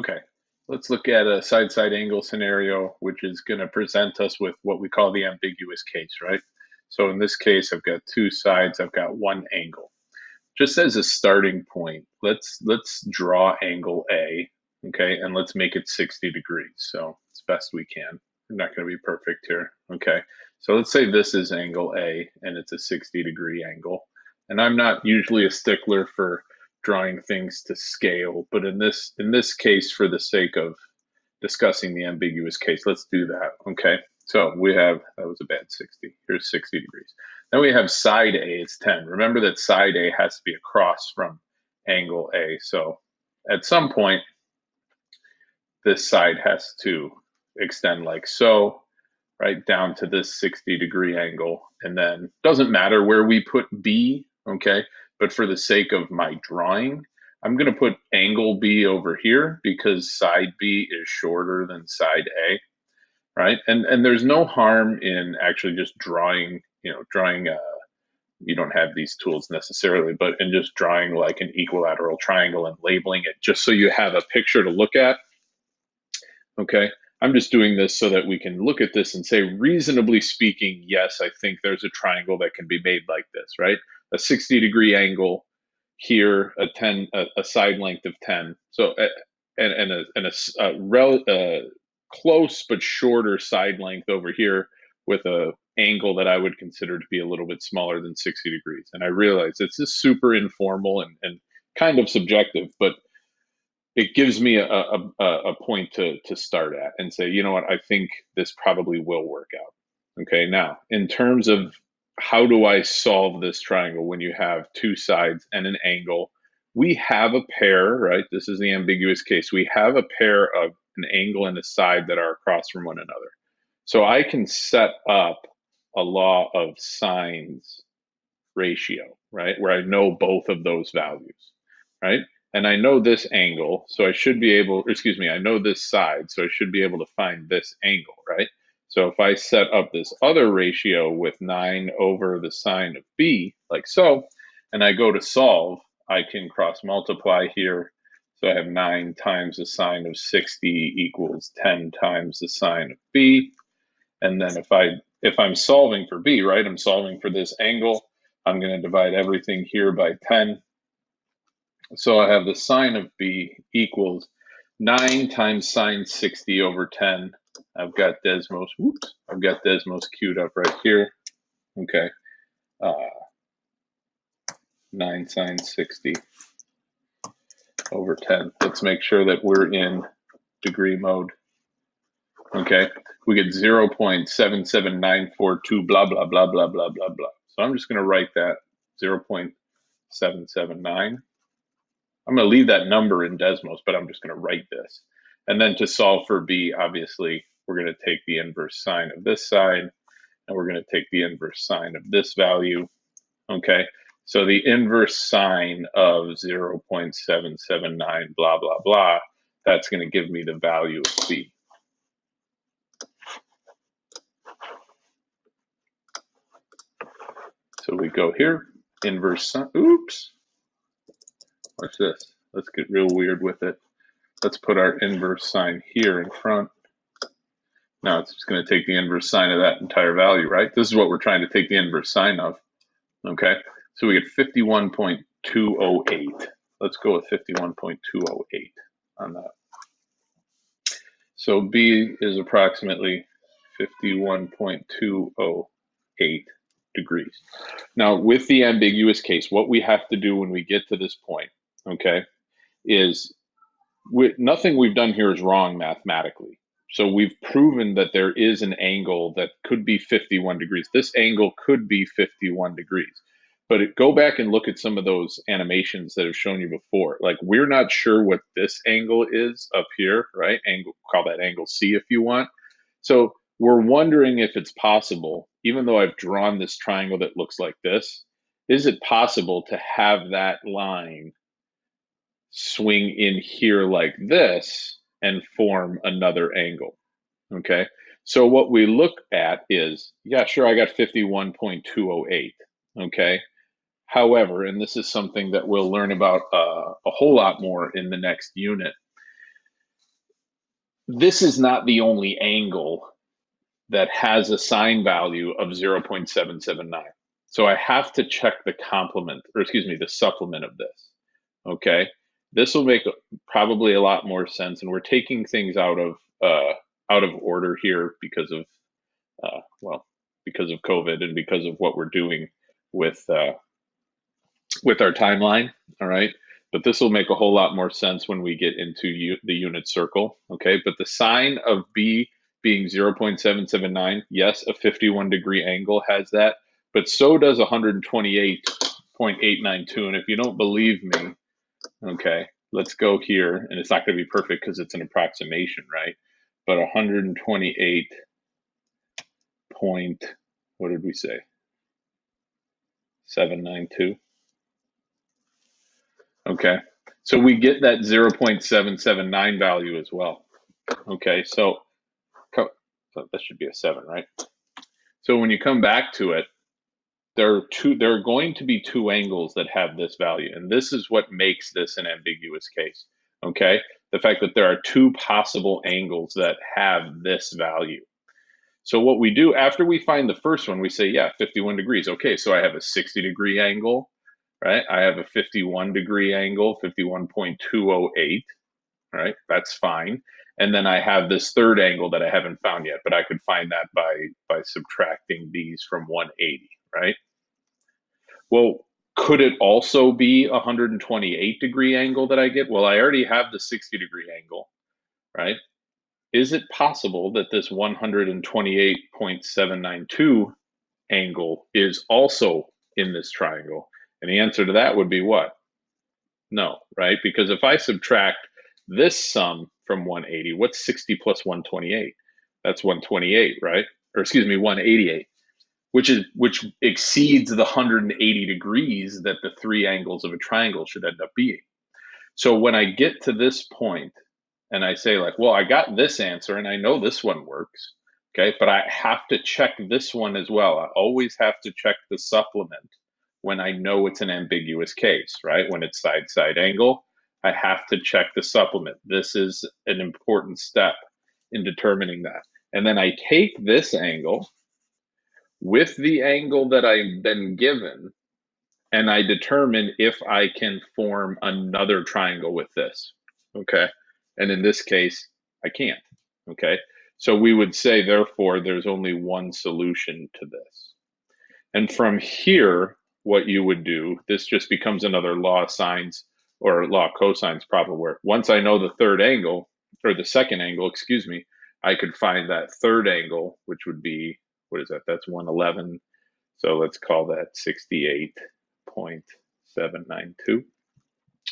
Okay, let's look at a side-side angle scenario, which is going to present us with what we call the ambiguous case, right? So in this case, I've got two sides, I've got one angle. Just as a starting point, let's draw angle A, okay, and let's make it 60 degrees. So as best we can. We're not going to be perfect here, okay? So let's say this is angle A and it's a 60-degree angle. And I'm not usually a stickler for drawing things to scale, but in this case, for the sake of discussing the ambiguous case, let's do that, okay? So we have, that was a bad 60, here's 60 degrees. Then we have side A, it's 10. Remember that side A has to be across from angle A. So at some point, this side has to extend like so, right down to this 60-degree angle. And then doesn't matter where we put B, okay? But for the sake of my drawing, I'm going to put angle B over here because side B is shorter than side A, right? And there's no harm in actually just drawing, you don't have these tools necessarily, but in just drawing like an equilateral triangle and labeling it just so you have a picture to look at, okay? I'm just doing this so that we can look at this and say, reasonably speaking, yes, I think there's a triangle that can be made like this, right? A 60-degree angle here, a side length of 10. So, a close but shorter side length over here with a angle that I would consider to be a little bit smaller than 60 degrees. And I realize this is super informal and kind of subjective, but it gives me a point to start at and say, you know what, I think this probably will work out. Okay, now in terms of how do I solve this triangle when you have two sides and an angle, we have a pair, right? This is the ambiguous case. We have a pair of an angle and a side that are across from one another. So I can set up a law of sines ratio, right? Where I know both of those values, right? And I know this angle, so I should be able, excuse me, I know this side, so I should be able to find this angle, right? So if I set up this other ratio with 9 over the sine of b, like so, and I go to solve, I can cross multiply here. So I have 9 times the sine of 60 equals 10 times the sine of b. And then if I'm solving for b, right, I'm solving for this angle, I'm going to divide everything here by 10. So I have the sine of b equals 9 times sine 60 over 10. I've got Desmos, whoops, I've got Desmos queued up right here. Okay. 9 sine 60 over 10. Let's make sure that we're in degree mode. Okay. We get 0.77942, blah, blah, blah, blah, blah, blah, blah. So I'm just going to write that 0.779. I'm going to leave that number in Desmos, but I'm just going to write this. And then to solve for b, obviously, we're going to take the inverse sine of this side, and we're going to take the inverse sine of this value. Okay, so the inverse sine of 0.779, blah, blah, blah, that's going to give me the value of b. So we go here, inverse sine, oops. Watch this. Let's get real weird with it. Let's put our inverse sine here in front. Now it's just going to take the inverse sine of that entire value, right? This is what we're trying to take the inverse sine of. Okay, so we get 51.208. Let's go with 51.208 on that. So B is approximately 51.208 degrees. Now, with the ambiguous case, what we have to do when we get to this point, okay, is nothing we've done here is wrong mathematically. So we've proven that there is an angle that could be 51 degrees. This angle could be 51 degrees. But go back and look at some of those animations that have shown you before. Like, we're not sure what this angle is up here, right? Call that angle C if you want. So we're wondering if it's possible, even though I've drawn this triangle that looks like this, is it possible to have that line swing in here like this and form another angle? Okay, so what we look at is, yeah, sure, I got 51.208, okay? However, and this is something that we'll learn about a whole lot more in the next unit, this is not the only angle that has a sine value of 0.779. So I have to check the complement, or excuse me, the supplement of this. Okay, this will make probably a lot more sense, and we're taking things out of order here because of well, because of COVID and because of what we're doing with our timeline. All right. But this will make a whole lot more sense when we get into the unit circle. Okay. But the sine of B being 0.779, yes, a 51-degree angle has that, but so does 128.892. And if you don't believe me, okay, let's go here. And it's not going to be perfect because it's an approximation, right? But 128 point, what did we say? 792. Okay. So we get that 0.779 value as well. Okay. So that should be a 7, right? So when you come back to it, there are going to be two angles that have this value. And this is what makes this an ambiguous case. Okay. The fact that there are two possible angles that have this value. So what we do after we find the first one, we say, yeah, 51 degrees. Okay, so I have a 60-degree angle, right? I have a 51-degree angle, 51.208, right? That's fine. And then I have this third angle that I haven't found yet, but I could find that by subtracting these from 180, right? Well, could it also be a 128-degree angle that I get? Well, I already have the 60-degree angle, right? Is it possible that this 128.792 angle is also in this triangle? And the answer to that would be what? No, right? Because if I subtract this sum from 180, what's 60 plus 128? That's 128, right? Or excuse me, 188, which exceeds the 180 degrees that the three angles of a triangle should end up being. So when I get to this point and I say like, well, I got this answer and I know this one works, okay, but I have to check this one as well. I always have to check the supplement when I know it's an ambiguous case, right? When it's side angle, I have to check the supplement. This is an important step in determining that. And then I take this angle with the angle that I've been given and I determine if I can form another triangle with this. Okay. And in this case, I can't. Okay. So we would say, therefore, there's only one solution to this. And from here, what you would do, this just becomes another law of sines or law of cosines problem where once I know the third angle or the second angle, excuse me, I could find that third angle, which would be, what is that? That's 111. So let's call that 68.792.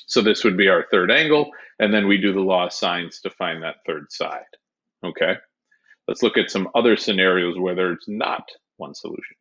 So this would be our third angle, and then we do the law of sines to find that third side. Okay, let's look at some other scenarios where there's not one solution.